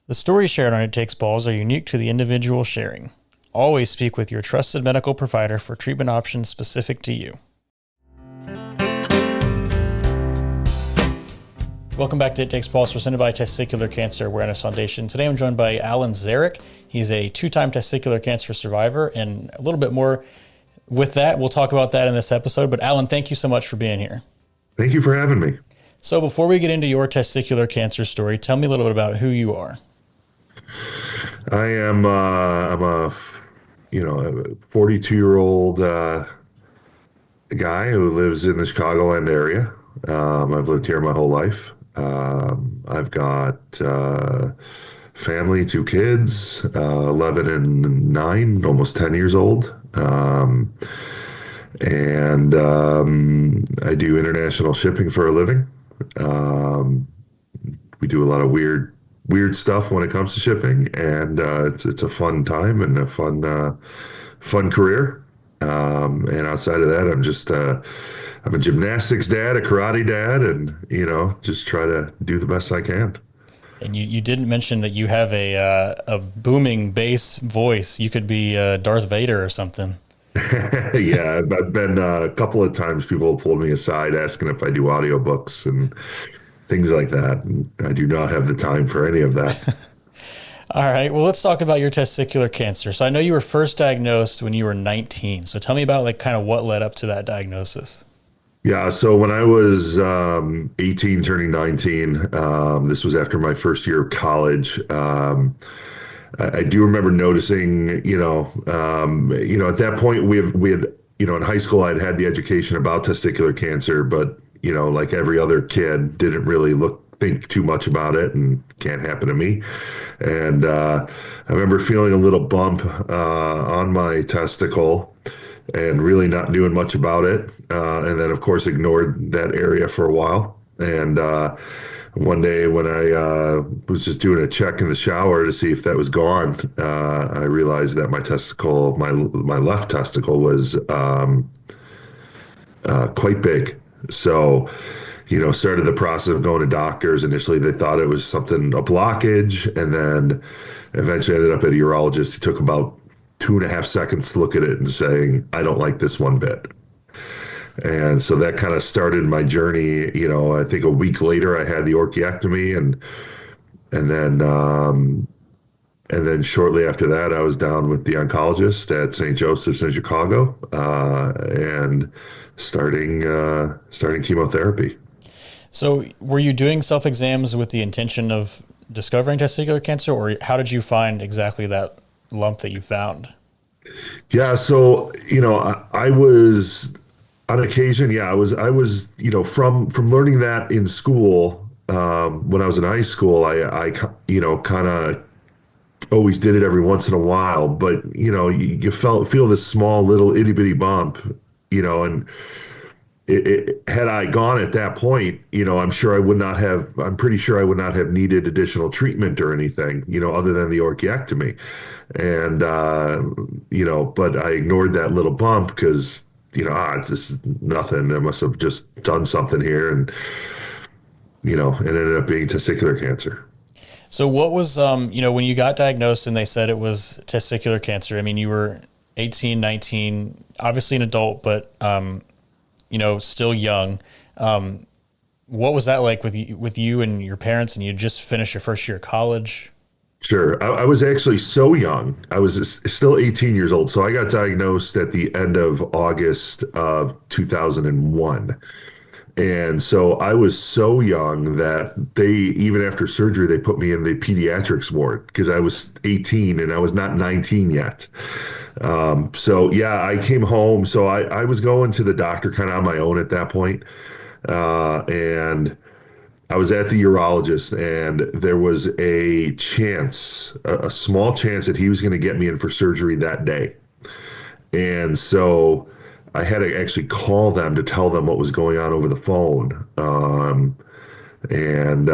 The stories shared on It Takes Balls are unique to the individual sharing. Always speak with your trusted medical provider for treatment options specific to you. Welcome back to It Takes Balls, presented by Testicular Cancer Awareness Foundation. Today I'm joined by Allan Zarach. He's a two-time testicular cancer survivor, and a little bit more with that. We'll talk about that in this episode. But Allan, thank you so much for being here. Thank you for having me. So before we get into your testicular cancer story, tell me a little bit about who you are. I'm a 42-year-old guy who lives in the Chicagoland area. I've lived here my whole life. I've got family, two kids, 11 and 9, almost 10 years old. And I do international shipping for a living. We do a lot of weird stuff when it comes to shipping, and it's a fun time and a fun career. And outside of that, I'm a gymnastics dad, a karate dad, and just try to do the best I can. And you didn't mention that you have a booming bass voice. You could be Darth Vader or something. Yeah, I've been a couple of times. People have pulled me aside asking if I do audiobooks and things like that. And I do not have the time for any of that. All right. Well, let's talk about your testicular cancer. So I know you were first diagnosed when you were 19. So tell me about kind of what led up to that diagnosis. Yeah. So when I was 18, turning 19, this was after my first year of college. I do remember noticing, at that point we had, in high school, I'd had the education about testicular cancer, but like every other kid, didn't really think too much about it, and can't happen to me. And I remember feeling a little bump on my testicle and really not doing much about it. And then, of course, ignored that area for a while. And one day when I was just doing a check in the shower to see if that was gone, I realized that my testicle, my left testicle, was quite big. So, started the process of going to doctors. Initially, they thought it was a blockage, and then eventually ended up at a urologist who took about 2.5 seconds to look at it and saying, "I don't like this one bit." And so that kind of started my journey. I think a week later I had the orchiectomy, and then shortly after that I was down with the oncologist at St. Joseph's in Chicago, and starting chemotherapy. So were you doing self-exams with the intention of discovering testicular cancer, or how did you find exactly that lump that you found? Yeah, so I was on occasion, I was from learning that in school. When I was in high school, I kind of always did it every once in a while, but you feel this small little itty bitty bump, and had I gone at that point, I'm pretty sure I would not have needed additional treatment or anything, other than the orchiectomy. And, but I ignored that little bump because, it's just nothing. I must have just done something here. And, it ended up being testicular cancer. So what was, when you got diagnosed and they said it was testicular cancer, I mean, you were 18, 19, obviously an adult, but, still young. What was that like with you and your parents, and you just finished your first year of college? Sure. I was actually so young. I was still 18 years old. So I got diagnosed at the end of August of 2001. And so I was so young that even after surgery, they put me in the pediatrics ward because I was 18 and I was not 19 yet. So yeah, I came home. So I was going to the doctor kind of on my own at that point. And I was at the urologist, and there was a small chance that he was going to get me in for surgery that day. And so I had to actually call them to tell them what was going on over the phone, and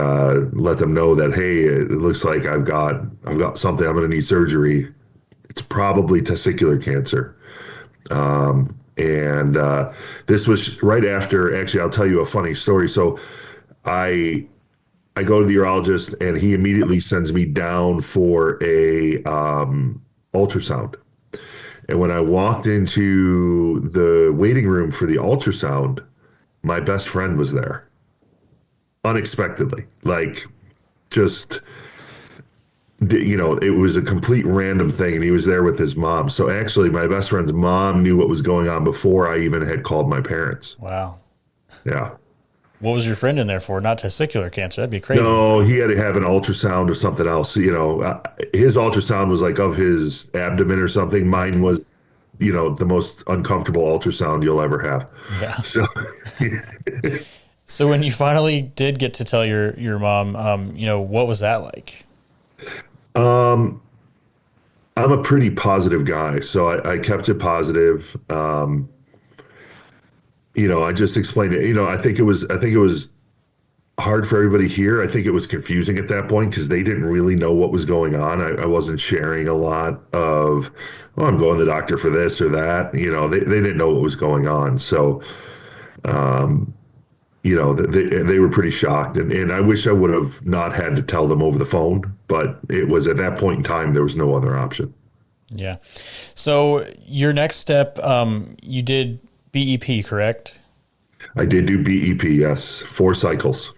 let them know that, hey, it looks like I've got something. I'm going to need surgery. It's probably testicular cancer. And this was right after. Actually, I'll tell you a funny story. So I I go to the urologist and he immediately sends me down for a ultrasound. And when I walked into the waiting room for the ultrasound, my best friend was there unexpectedly. Like, just, it was a complete random thing. And he was there with his mom. So actually, my best friend's mom knew what was going on before I even had called my parents. Wow. Yeah. What was your friend in there for? Not testicular cancer. That'd be crazy. No, he had to have an ultrasound or something else. His ultrasound was like of his abdomen or something. Mine Okay. was, the most uncomfortable ultrasound you'll ever have. Yeah. So, So when you finally did get to tell your mom, what was that like? um, I'm a pretty positive guy, so I kept it positive. I just explained it. I think it was hard for everybody here. I think it was confusing at that point because they didn't really know what was going on. I wasn't sharing a lot of, oh, I'm going to the doctor for this or that. They didn't know what was going on. So, they were pretty shocked. And I wish I would have not had to tell them over the phone, but it was at that point in time, there was no other option. Yeah. So your next step, you did BEP, correct? I did do BEP, yes, 4 cycles.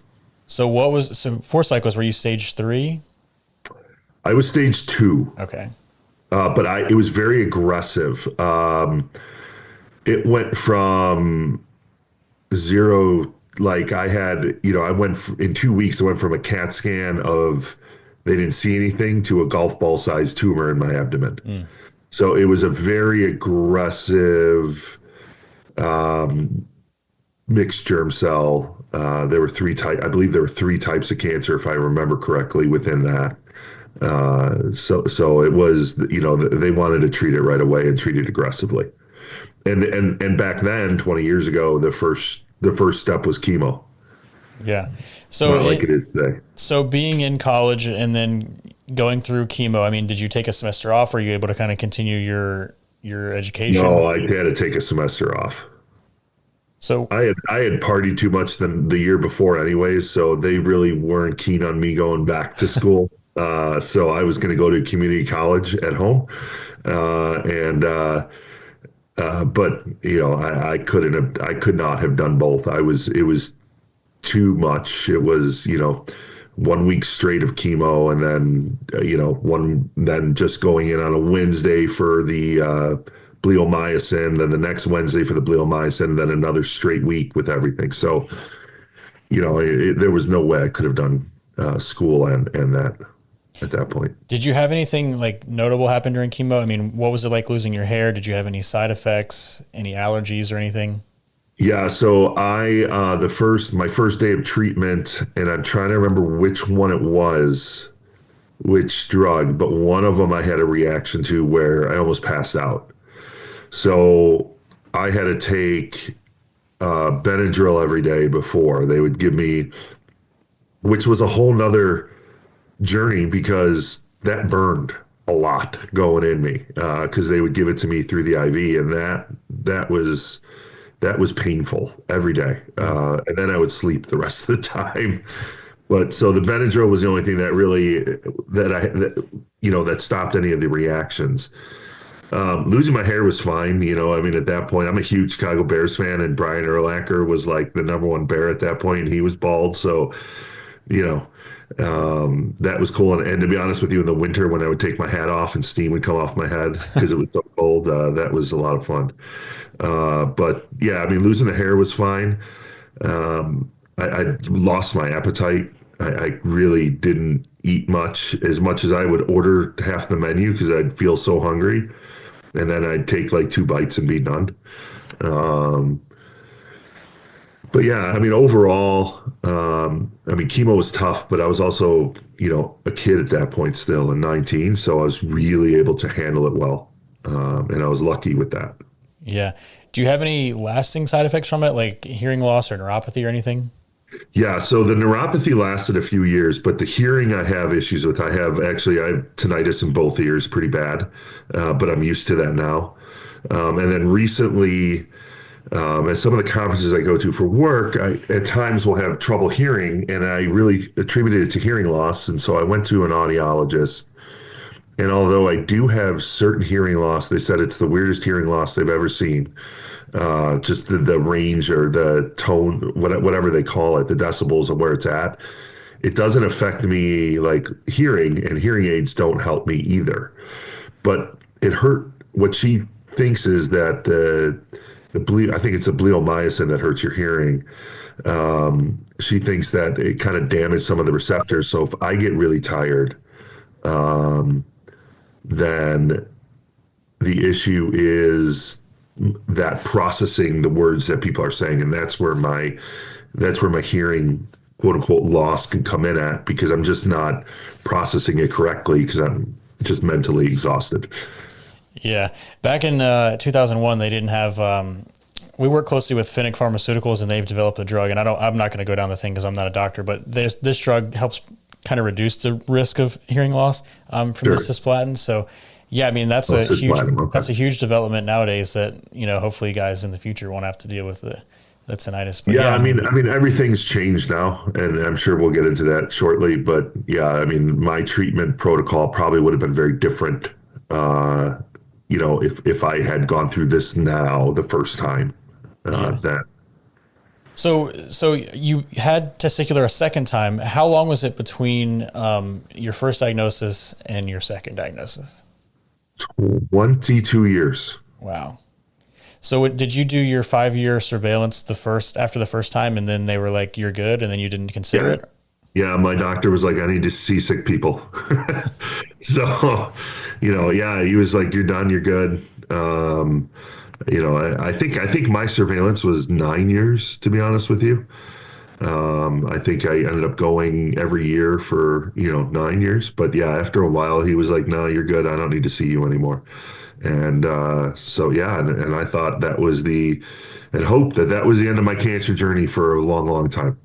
So 4 cycles, were you stage 3? I was stage 2, Okay. but it was very aggressive. It went from zero, like I had, in 2 weeks, I went from a CAT scan of they didn't see anything to a golf ball sized tumor in my abdomen. Mm. So it was a very aggressive mixed germ cell. There were I believe there were 3 types of cancer, if I remember correctly, within that. So it was, they wanted to treat it right away and treat it aggressively. And back then, 20 years ago, the first step was chemo, Yeah. So not like it is today. so being in college and then going through chemo, I mean, did you take a semester off? Or were you able to kind of continue your education? No, I had to take a semester off. So I had partied too much the year before, anyways, so they really weren't keen on me going back to school. So I was going to go to community college at home, but I could not have done both. It was too much. It was, 1 week straight of chemo, and then then just going in on a Wednesday for the bleomycin, then the next Wednesday for the bleomycin, then another straight week with everything. So, there was no way I could have done school and that at that point. did you have anything like notable happen during chemo? I mean, what was it like losing your hair? Did you have any side effects, any allergies or anything? Yeah, so my first day of treatment, and I'm trying to remember which one it was, which drug, but one of them I had a reaction to where I almost passed out. So I had to take Benadryl every day before they would give me, which was a whole nother journey because that burned a lot going in me because they would give it to me through the IV, and that was painful every day. And then I would sleep the rest of the time. But so the Benadryl was the only thing that really that stopped any of the reactions. Losing my hair was fine. I mean, at that point, I'm a huge Chicago Bears fan, and Brian Urlacher was like the number one Bear at that point, and he was bald. So, you know, that was cool. And to be honest with you, in the winter when I would take my hat off and steam would come off my head because it was so cold, that was a lot of fun. But yeah, I mean, losing the hair was fine. I lost my appetite. I really didn't eat much as I would order half the menu because I'd feel so hungry. And then I'd take like 2 bites and be done. Um, but yeah, I mean, overall, I mean, chemo was tough, but I was also, a kid at that point still and 19. So I was really able to handle it well. And I was lucky with that. Yeah. Do you have any lasting side effects from it, like hearing loss or neuropathy or anything? Yeah, so the neuropathy lasted a few years, but the hearing I have issues with. I have tinnitus in both ears, pretty bad, but I'm used to that now. And then recently, At some of the conferences I go to for work, I at times will have trouble hearing, and I really attributed it to hearing loss. And so I went to an audiologist. And although I do have certain hearing loss, they said it's the weirdest hearing loss they've ever seen. Just the range or the tone, whatever they call it, the decibels of where it's at. It doesn't affect me like hearing, and hearing aids don't help me either. But it hurt. What she thinks is that I think it's a bleomycin that hurts your hearing. She thinks that it kind of damaged some of the receptors. So if I get really tired, then the issue is that processing the words that people are saying, and that's where my hearing quote unquote loss can come in at, because I'm just not processing it correctly because I'm just mentally exhausted. Yeah. Back in 2001, they didn't have. We work closely with Finnick Pharmaceuticals, and they've developed a drug. And I'm not going to go down the thing because I'm not a doctor, but this drug helps kind of reduce the risk of hearing loss from the Sure. cisplatin. So, yeah, I mean Oh, cisplatin. Okay. that's a huge development nowadays that hopefully guys in the future won't have to deal with the tinnitus. But Yeah, yeah, I I mean, mean, everything's changed now, and I'm sure we'll get into that shortly. But yeah, I mean, my treatment protocol probably would have been very different, uh, if I had gone through this now the first time. yeah. That So you had testicular a second time. How long was it between your first diagnosis and your second diagnosis? 22 years. Wow. So did you do your 5-year surveillance after the first time, and then they were like, "You're good," and then you didn't consider Yeah, it? yeah. My doctor was like, I need to see sick people. So, yeah, he was like, you're done, you're good. I think my surveillance was 9 years, to be honest with you. I think I ended up going every year for 9 years. But yeah, after a while, he was like, "No, you're good. I don't need to see you anymore." And so yeah, and I thought and hoped that that was the end of my cancer journey for a long, long time.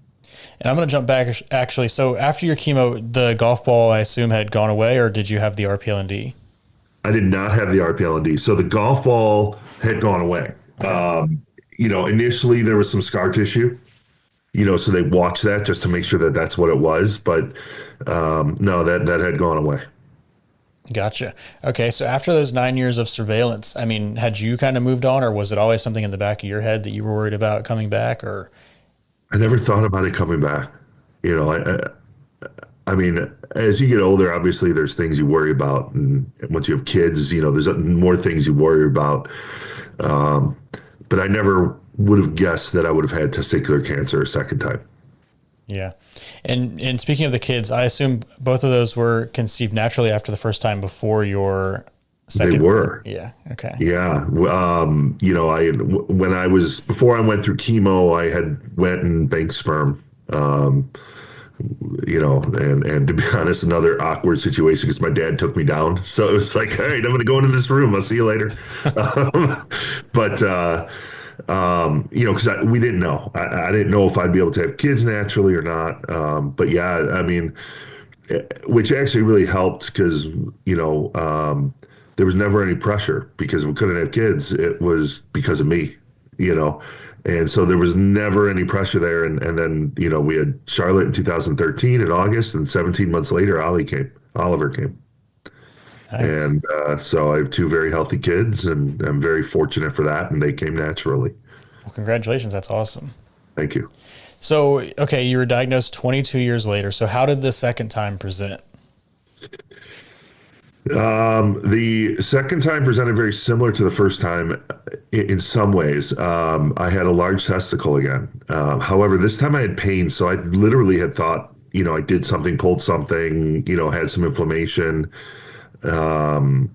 And I'm going to jump back actually. So after your chemo, the golf ball, I assume, had gone away, or did you have the RPL&D? I did not have the RPL&D, so the golf ball had gone away. Okay. Initially there was some scar tissue, so they watched that just to make sure that that's what it was. But no, that had gone away. Gotcha. Okay. So after those 9 years of surveillance, I mean, had you kind of moved on, or was it always something in the back of your head that you were worried about coming back? Or I never thought about it coming back. You know, I mean, as you get older, obviously there's things you worry about, and once you have kids, there's more things you worry about. Um, but I never would have guessed that I would have had testicular cancer a second time. yeah. And speaking of the kids, I assume both of those were conceived naturally after the first time before your They second. were. Yeah. Okay. Yeah. When I was, before I went through chemo, I had went and banked sperm. And to be honest, another awkward situation because my dad took me down. So it was like, all right, I'm going to go into this room. I'll see you later. Um, but because we didn't know. I didn't know if I'd be able to have kids naturally or not. But yeah, I mean, which actually really helped because, there was never any pressure because we couldn't have kids. It was because of me, you know. And so there was never any pressure there. And then, we had Charlotte in 2013 in August, and 17 months later, Oliver came. Nice. And so I have two very healthy kids, and I'm very fortunate for that. And they came naturally. Well, congratulations. That's awesome. Thank you. So, okay, you were diagnosed 22 years later. So how did the second time present? The second time presented very similar to the first time in some ways. I had a large testicle again. However, this time I had pain. So I literally had thought, I did something, pulled something, had some inflammation. Um,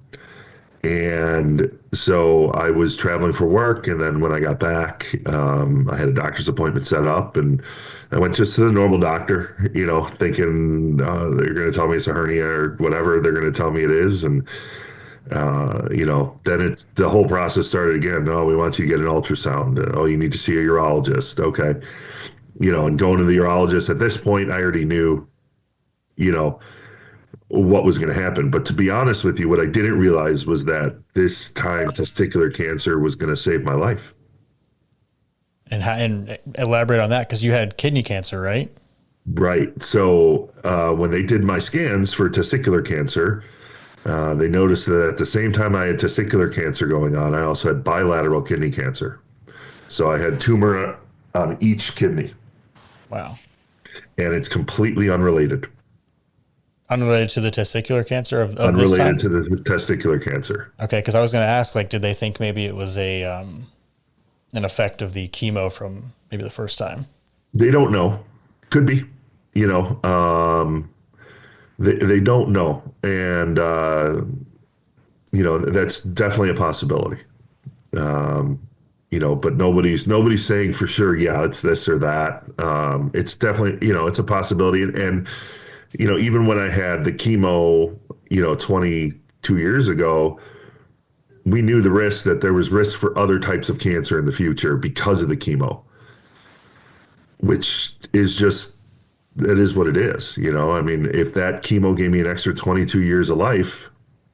and so I was traveling for work. And then when I got back, I had a doctor's appointment set up, and I went just to the normal doctor, thinking they're going to tell me it's a hernia or whatever they're going to tell me it is. And, then the whole process started again. Oh, we want you to get an ultrasound. Oh, you need to see a urologist. Okay. And going to the urologist at this point, I already knew, you know, what was going to happen. But to be honest with you, what I didn't realize was that this time testicular cancer was going to save my life. and elaborate on that, because you had kidney cancer, right? Right. So when they did my scans for testicular cancer, they noticed that at the same time I had testicular cancer going on, I also had bilateral kidney cancer. So I had tumor on each kidney, Wow. and it's completely unrelated. Unrelated to the testicular cancer of this Unrelated time? to the testicular cancer. Okay, because I was going to ask, like, did they think maybe it was a an effect of the chemo from maybe the first time? They don't know. Could be. You know, they don't know, and that's definitely a possibility. But nobody's saying for sure, yeah, it's this or that. It's definitely, it's a possibility. And even when I had the chemo, 22 years ago, we knew the risk that there was risk for other types of cancer in the future because of the chemo, which is just, it is what it is. I mean, if that chemo gave me an extra 22 years of life,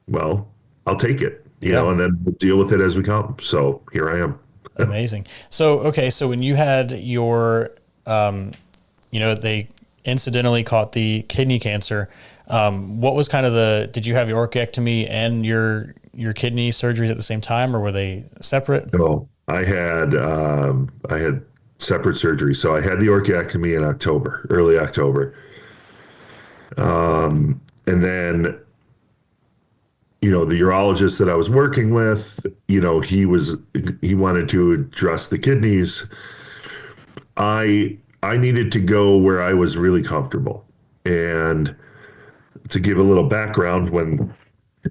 well, I'll take it, Yeah. and then we'll deal with it as we come. So here I am. Amazing. So, okay, so when you had your, they incidentally caught the kidney cancer, what was kind of did you have your orchiectomy and your kidney surgeries at the same time, or were they separate? So I had separate surgery. So I had the orchiectomy in October, early October. And then, the urologist that I was working with, he wanted to address the kidneys. I needed to go where I was really comfortable. And to give a little background, when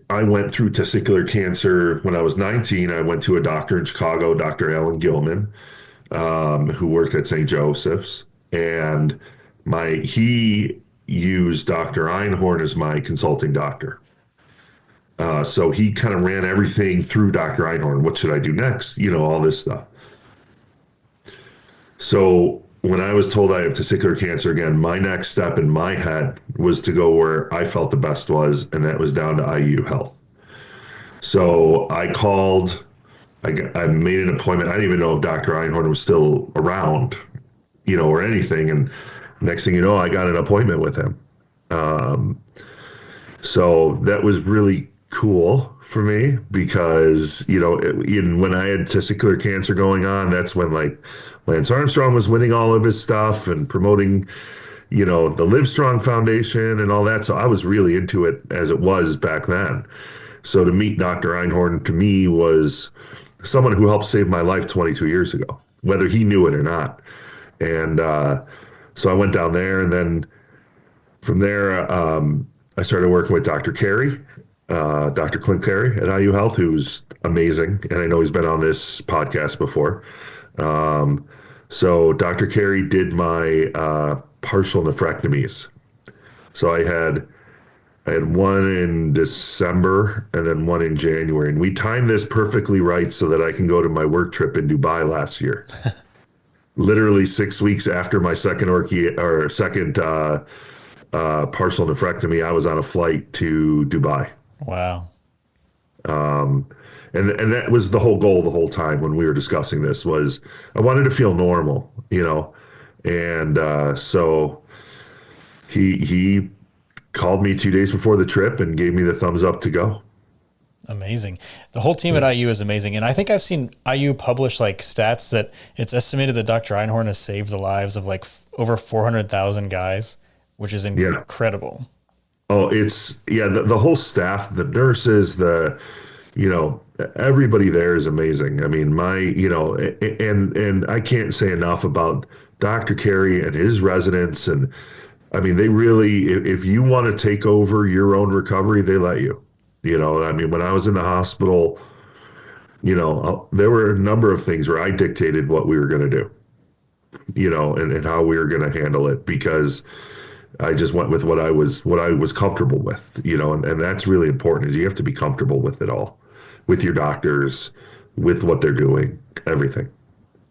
I went through testicular cancer when I was 19, I went to a doctor in Chicago, Dr. Allan Gilman, who worked at St. Joseph's. And he used Dr. Einhorn as my consulting doctor. So he kind of ran everything through Dr. Einhorn. What should I do next? All this stuff. So when I was told I have testicular cancer again, my next step in my head was to go where I felt the best was, and that was down to IU Health. So I called, I made an appointment. I didn't even know if Dr. Einhorn was still around, or anything. And next thing you know, I got an appointment with him. So that was really cool for me because, when I had testicular cancer going on, that's when like Lance Armstrong was winning all of his stuff and promoting, the Livestrong Foundation and all that. So I was really into it as it was back then. So to meet Dr. Einhorn to me was someone who helped save my life 22 years ago, whether he knew it or not. And so I went down there, and then from there, I started working with Dr. Carey, Dr. Clint Carey at IU Health, who's amazing. And I know he's been on this podcast before. So Dr. Carey did my partial nephrectomies. So I had one in December and then one in January. And we timed this perfectly right so that I can go to my work trip in Dubai last year. Literally 6 weeks after my second partial nephrectomy, I was on a flight to Dubai. Wow. And that was the whole goal the whole time when we were discussing this was I wanted to feel normal, and so he called me 2 days before the trip and gave me the thumbs up to go. Amazing. The whole team at IU is amazing. And I think I've seen IU publish like stats that it's estimated that Dr. Einhorn has saved the lives of like over 400,000 guys, which is incredible. Oh, the whole staff, the nurses, everybody there is amazing. I mean, and I can't say enough about Dr. Carey and his residents. And I mean, they really, if you want to take over your own recovery, they let you. I mean, when I was in the hospital, there were a number of things where I dictated what we were going to do, and how we were going to handle it because I just went with what I was comfortable with, and that's really important is you have to be comfortable with it all, with your doctors, with what they're doing, everything.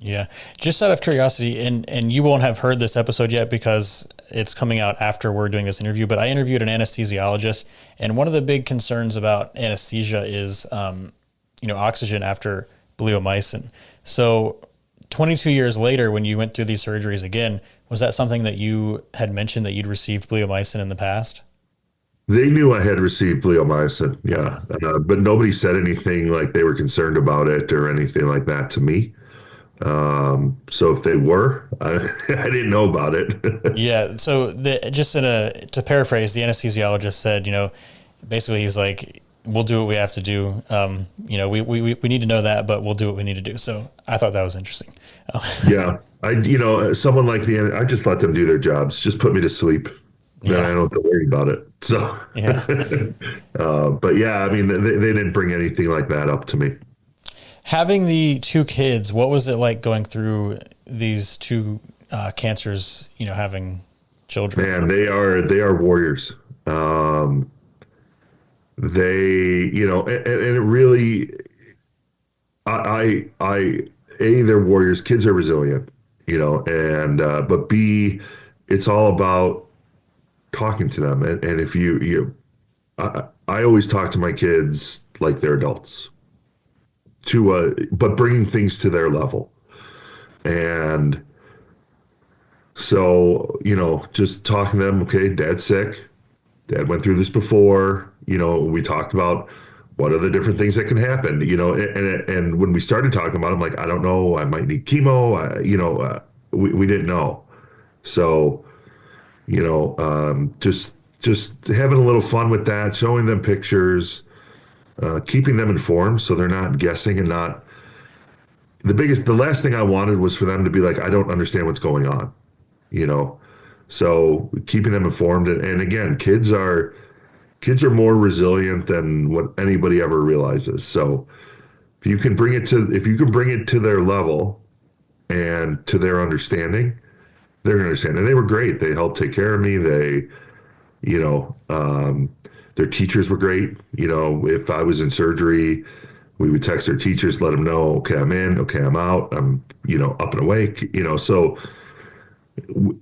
Yeah. Just out of curiosity, and you won't have heard this episode yet because it's coming out after we're doing this interview, but I interviewed an anesthesiologist, and one of the big concerns about anesthesia is, oxygen after bleomycin. So 22 years later, when you went through these surgeries again, was that something that you had mentioned that you'd received bleomycin in the past? They knew I had received bleomycin, Okay. yeah, but nobody said anything like they were concerned about it or anything like that to me. So if they were, I didn't know about it. Yeah. So just to paraphrase, the anesthesiologist said, basically he was like, we'll do what we have to do. We need to know that, but we'll do what we need to do. So I thought that was interesting. Yeah, someone like the, I just let them do their jobs. Just put me to sleep. Then I Yeah. don't have to worry about it. So, Yeah. but yeah, I mean, they didn't bring anything like that up to me. Having the two kids, what was it like going through these two cancers, having children? Man, they are warriors. Um, and it really, they're warriors. Kids are resilient, and but B, it's all about talking to them. And if I always talk to my kids like they're adults, but bringing things to their level. And so, just talking to them, okay, dad's sick. Dad went through this before. We talked about what are the different things that can happen, and when we started talking about it, I'm like, I don't know, I might need chemo. We didn't know. So, just having a little fun with that, showing them pictures, keeping them informed so they're not guessing and not the last thing I wanted was for them to be like, I don't understand what's going on, you know. So keeping them informed and again, kids are more resilient than what anybody ever realizes. So if you can bring it to their level and to their understanding, they're gonna understand. And they were great. They helped take care of me. You know, um, their teachers were great. If I was in surgery, we would text their teachers, let them know, okay, I'm in, okay, I'm out, I'm, up and awake, so,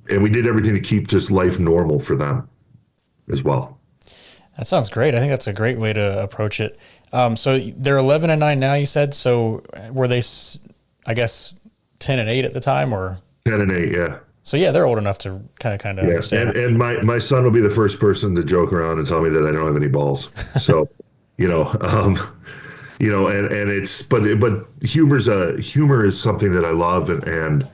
and we did everything to keep just life normal for them as well. That sounds great. I think that's a great way to approach it. So they're 11 and 9 now, you said. So were they, I guess, 10 and 8 at the time, or? 10 and 8, yeah. So yeah, they're old enough to kind of Yeah. understand. And my son will be the first person to joke around and tell me that I don't have any balls. So, you know, um, and it's, but humor is something that I love. And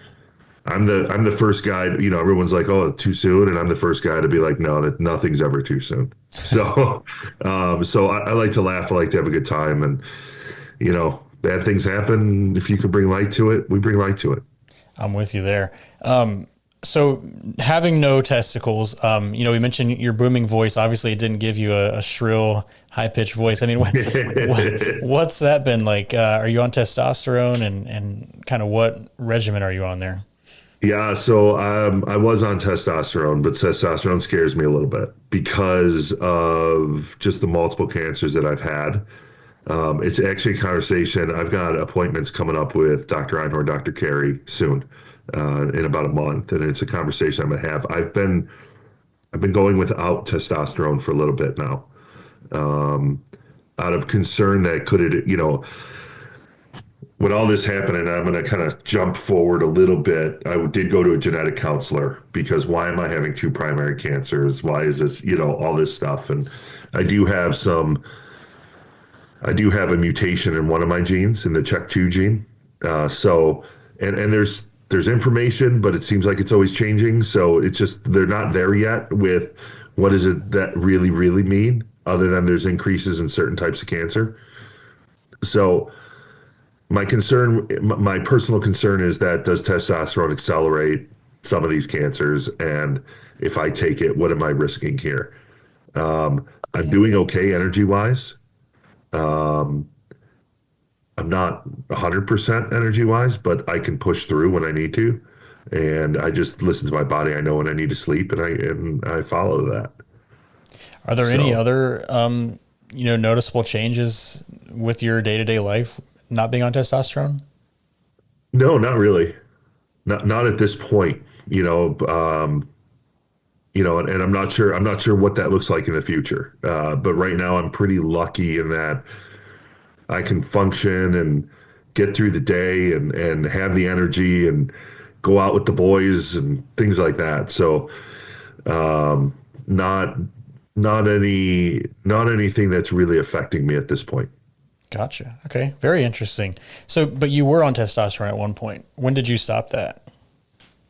I'm the first guy, everyone's like, oh, too soon. And I'm the first guy to be like, no, that nothing's ever too soon. So, so I like to laugh. I like to have a good time and, bad things happen. If you can bring light to it, we bring light to it. I'm with you there. So having no testicles, we mentioned your booming voice. Obviously, it didn't give you a shrill, high pitched voice. I mean, what's that been like? Are you on testosterone and kind of what regimen are you on there? Yeah, so I was on testosterone, but testosterone scares me a little bit because of just the multiple cancers that I've had. It's actually a conversation. I've got appointments coming up with Dr. Einhorn, Dr. Carey soon, in about a month, and it's a conversation I'm gonna have. I've been going without testosterone for a little bit now, out of concern that could it, when all this happened, and I'm going to kind of jump forward a little bit, I did go to a genetic counselor because why am I having two primary cancers? Why is this, all this stuff? And I do have a mutation in one of my genes, in the CHEK2 gene. So, and there's information, but it seems like it's always changing. So it's just, they're not there yet with what does it that really, really mean, other than there's increases in certain types of cancer. So, my personal concern is that does testosterone accelerate some of these cancers? And if I take it, what am I risking here? I'm doing okay energy wise. I'm not 100% energy wise, but I can push through when I need to. And I just listen to my body. I know when I need to sleep and I follow that. Are there any So other, noticeable changes with your day to day life not being on testosterone? no, not really. Not at this point, and I'm not sure what that looks like in the future. But right now I'm pretty lucky in that I can function and get through the day and have the energy and go out with the boys and things like that. So um, not not anything that's really affecting me at this point. Gotcha. Okay. Very interesting. So, but you were on testosterone at one point. When did you stop that?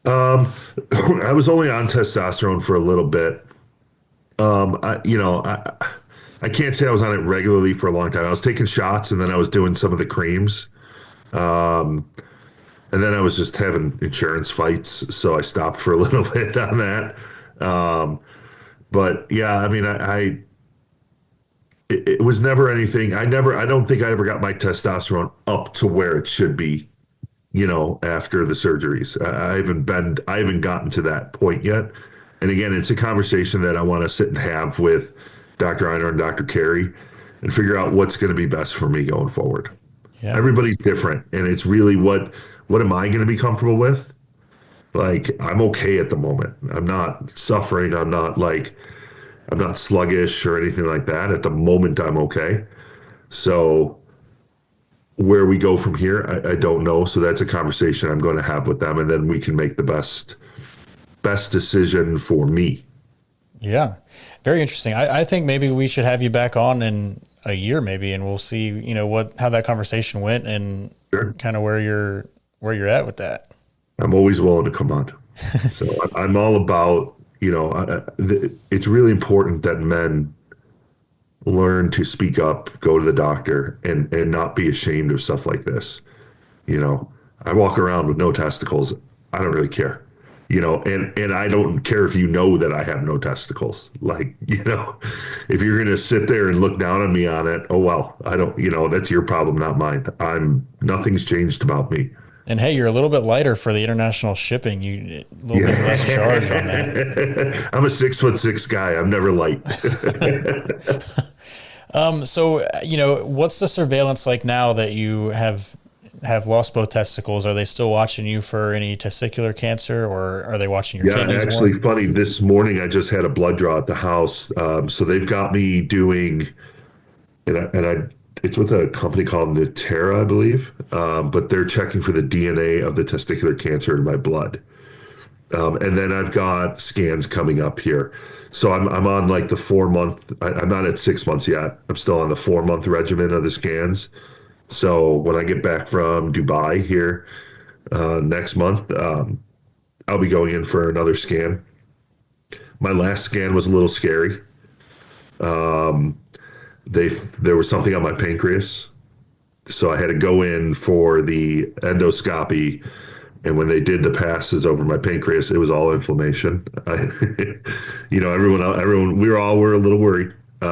Um, I was only on testosterone for a little bit. I can't say I was on it regularly for a long time. I was taking shots and then I was doing some of the creams. Um, and then I was just having insurance fights, so I stopped for a little bit on that. Um, but yeah, I mean, it was never anything. I don't think I ever got my testosterone up to where it should be, after the surgeries. I haven't gotten to that point yet. And again, it's a conversation that I want to sit and have with Dr. Einer and Dr. Carey and figure out what's going to be best for me going forward. Yeah. Everybody's different, and it's really what am I going to be comfortable with? Like, I'm okay at the moment. I'm not suffering. I'm not sluggish or anything like that. At the moment, I'm okay. So where we go from here, I don't know. So that's a conversation I'm going to have with them, and then we can make the best decision for me. Yeah. Very interesting. I think maybe we should have you back on in a year maybe, and we'll see, how that conversation went and Sure. kind of where you're at with that. I'm always willing to come on. So I'm all about, it's really important that men learn to speak up, go to the doctor, and not be ashamed of stuff like this. You know, I walk around with no testicles. I don't really care. And I don't care if you know that I have no testicles. Like, if you're gonna sit there and look down on me on it, oh well, I don't, that's your problem, not mine. Nothing's changed about me. And hey, you're a little bit lighter for the international shipping. You a little bit less charge on that. I'm a 6'6" guy. I'm never light. So, what's the surveillance like now that you have lost both testicles? Are they still watching you for any testicular cancer, or are they watching your Yeah, kidneys actually, more? funny. This morning I just had a blood draw at the house. So they've got me doing, it's with a company called Natera, I believe. But they're checking for the DNA of the testicular cancer in my blood. And then I've got scans coming up here. So I'm on like the 4 month. I'm not at 6 months yet. I'm still on the 4 month regimen of the scans. So when I get back from Dubai here next month, I'll be going in for another scan. My last scan was a little scary. There was something on my pancreas, so I had to go in for the endoscopy. And when they did the passes over my pancreas, it was all inflammation. Everyone, we were a little worried. We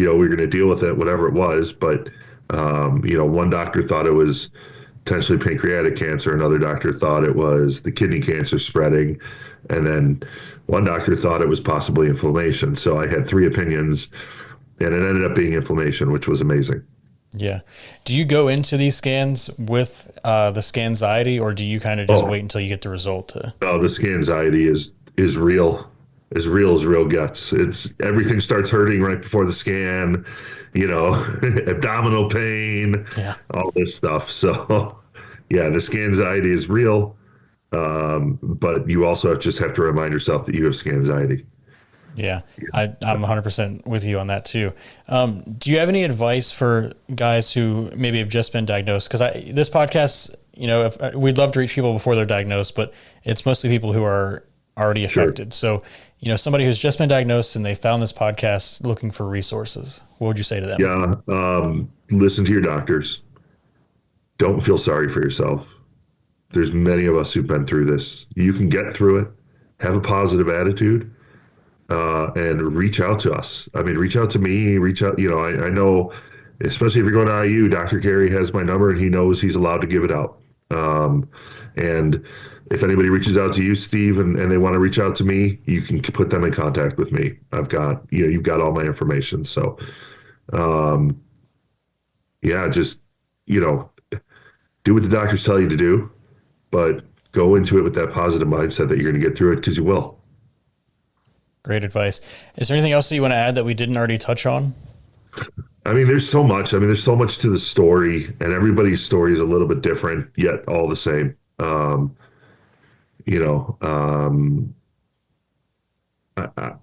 were going to deal with it, whatever it was. But one doctor thought it was potentially pancreatic cancer. Another doctor thought it was the kidney cancer spreading, and then one doctor thought it was possibly inflammation. So I had three opinions, and it ended up being inflammation, which was amazing. Yeah. Do you go into these scans with the scanxiety, or do you kind of just Oh, wait until you get the result to? no, the skin anxiety is real, as real gets. It's everything starts hurting right before the scan, abdominal pain, Yeah. all this stuff. So, yeah, the skin anxiety is real, but you also just have to remind yourself that you have skin anxiety. Yeah, I'm 100% with you on that too. Do you have any advice for guys who maybe have just been diagnosed? Because this podcast, if we'd love to reach people before they're diagnosed, but it's mostly people who are already Sure. affected. So, somebody who's just been diagnosed and they found this podcast looking for resources, what would you say to them? Yeah. Listen to your doctors. Don't feel sorry for yourself. There's many of us who've been through this. You can get through it. Have a positive attitude. And reach out to us. I mean, reach out to me, reach out, I know, especially if you're going to IU, Dr. Carey has my number and he knows he's allowed to give it out. And if anybody reaches out to you, Steve, and they want to reach out to me, you can put them in contact with me. I've got, you've got all my information. So, um, yeah, just, you know, do what the doctors tell you to do, but go into it with that positive mindset that you're going to get through it because you will. Great advice. Is there anything else that you want to add that we didn't already touch on? I mean, there's so much. I mean, there's so much to the story, and everybody's story is a little bit different, yet all the same. You know,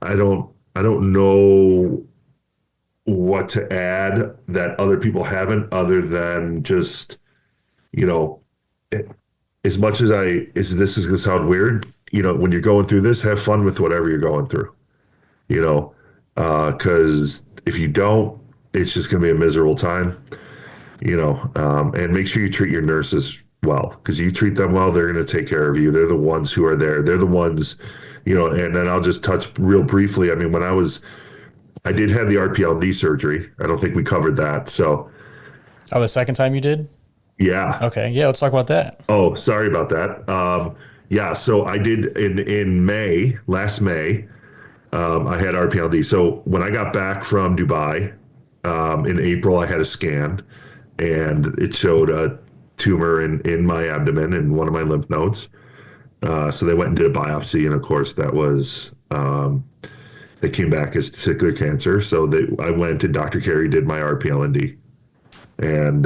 I don't know what to add that other people haven't, other than just, you know, as much as this is going to sound weird, you know, when you're going through this, have fun with whatever you're going through, you know, because if you don't, it's just going to be a miserable time, you know, and make sure you treat your nurses well, because you treat them well, they're going to take care of you. They're the ones who are there. They're the ones, you know, and then I'll just touch real briefly. I mean, I did have the RPLD surgery. I don't think we covered that. So, Oh, the second time you did? yeah. Okay. Yeah, let's talk about that. Oh, sorry about that. Yeah. So I did in May, last May, I had RPLD. So when I got back from Dubai, in April, I had a scan and it showed a tumor in my abdomen and one of my lymph nodes. So they went and did a biopsy. And of course, they came back as testicular cancer. So I went and Dr. Carey did my RPLND. And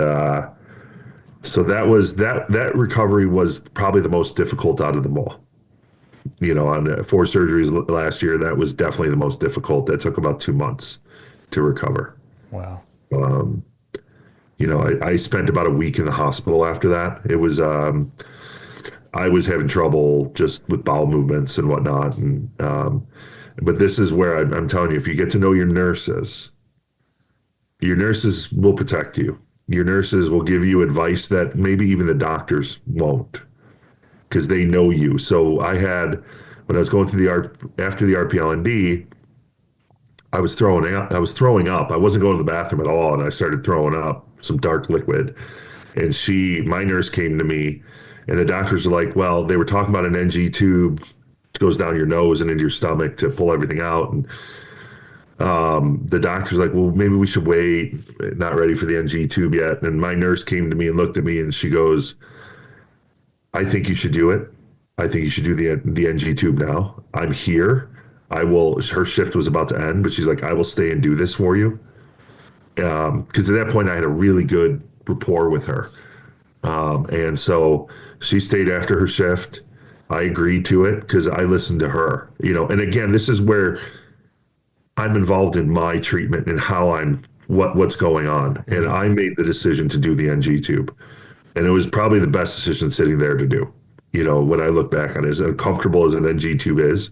so that recovery was probably the most difficult out of them all. You know, on 4 surgeries last year, that was definitely the most difficult. That took about 2 months to recover. Wow. You know, I spent about a week in the hospital after that. I was having trouble just with bowel movements and whatnot. And, but this is where I'm telling you, if you get to know your nurses will protect you. Your nurses will give you advice that maybe even the doctors won't, because they know you. So when I was going through after the RPLND, I was throwing up. I wasn't going to the bathroom at all, and I started throwing up some dark liquid. And my nurse came to me, and the doctors were like, well, they were talking about an NG tube goes down your nose and into your stomach to pull everything out. And the doctor's like, well, maybe we should wait. Not ready for the NG tube yet. And my nurse came to me and looked at me and she goes, I think you should do it. I think you should do the NG tube now. I'm here. Her shift was about to end, but she's like, I will stay and do this for you. Because at that point I had a really good rapport with her. And so she stayed after her shift. I agreed to it because I listened to her, you know, and again, this is where I'm involved in my treatment and how what's going on. And I made the decision to do the NG tube. And it was probably the best decision sitting there to do. You know, when I look back on it, as uncomfortable as an NG tube is,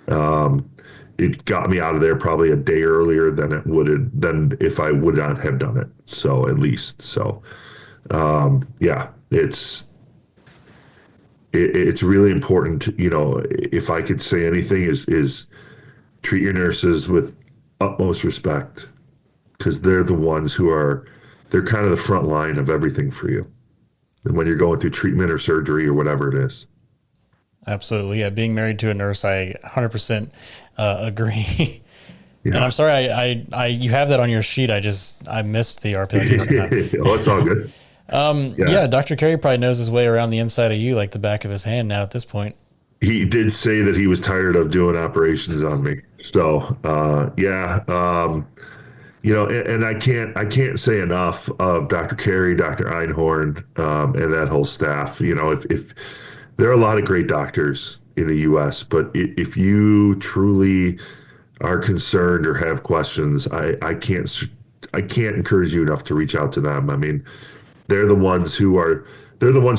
it got me out of there probably a day earlier than if I would not have done it. So at least, yeah, it's really important. You know, if I could say anything is treat your nurses with utmost respect, because they're the ones they're kind of the front line of everything for you. And when you're going through treatment or surgery or whatever it is. Absolutely. Yeah. Being married to a nurse, I 100% agree. Yeah. And I'm sorry, you have that on your sheet. I missed the RPLD somehow. Oh, it's all good. Yeah. Dr. Carey probably knows his way around the inside of you like the back of his hand now at this point. He did say that he was tired of doing operations on me. So, yeah. You know, and I can't say enough of Dr. Carey, Dr. Einhorn, and that whole staff. You know, if there are a lot of great doctors in the U.S., but if you truly are concerned or have questions, I can't encourage you enough to reach out to them. I mean, they're the ones who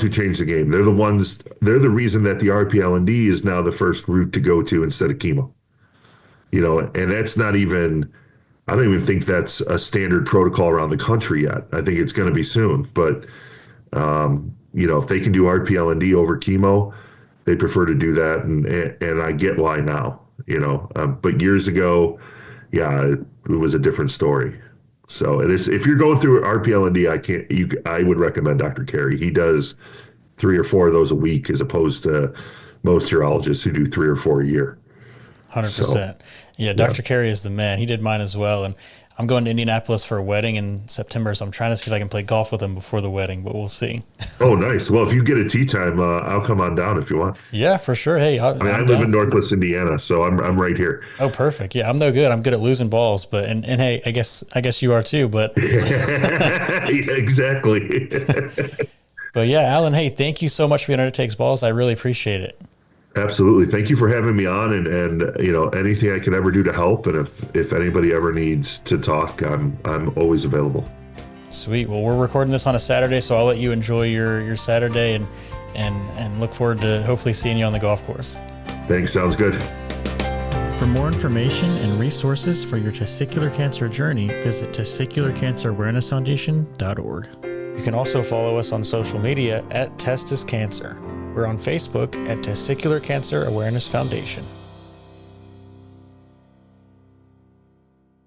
change the game. They're the reason that the RPLND is now the first route to go to instead of chemo. You know, and I don't even think that's a standard protocol around the country yet. I think it's going to be soon. But, you know, if they can do RPLND over chemo, they prefer to do that. And I get why now, you know. But years ago, yeah, it was a different story. So it is. If you're going through RPLND, I would recommend Dr. Carey. He does 3 or 4 of those a week, as opposed to most urologists who do 3 or 4 a year. 100%. Yeah, Dr. Carey is the man. He did mine as well. And I'm going to Indianapolis for a wedding in September, so I'm trying to see if I can play golf with him before the wedding, but we'll see. Oh, nice. Well, if you get a tee time, I'll come on down if you want. Yeah, for sure. Hey, I mean, I I'm live in down. Northwest Indiana, so I'm right here. Oh, perfect. Yeah, I'm no good. I'm good at losing balls, but and hey, I guess you are too. But Yeah, exactly. but yeah, Alan. Hey, thank you so much for being on It Takes Balls. I really appreciate it. Absolutely. Thank you for having me on, and anything I can ever do to help, and if anybody ever needs to talk, I'm always available. Sweet. Well, we're recording this on a Saturday, so I'll let you enjoy your Saturday and look forward to hopefully seeing you on the golf course. Thanks. Sounds good. For more information and resources for your testicular cancer journey, visit testicularcancerawarenessfoundation.org. You can also follow us on social media at Testis Cancer. We're on Facebook at Testicular Cancer Awareness Foundation.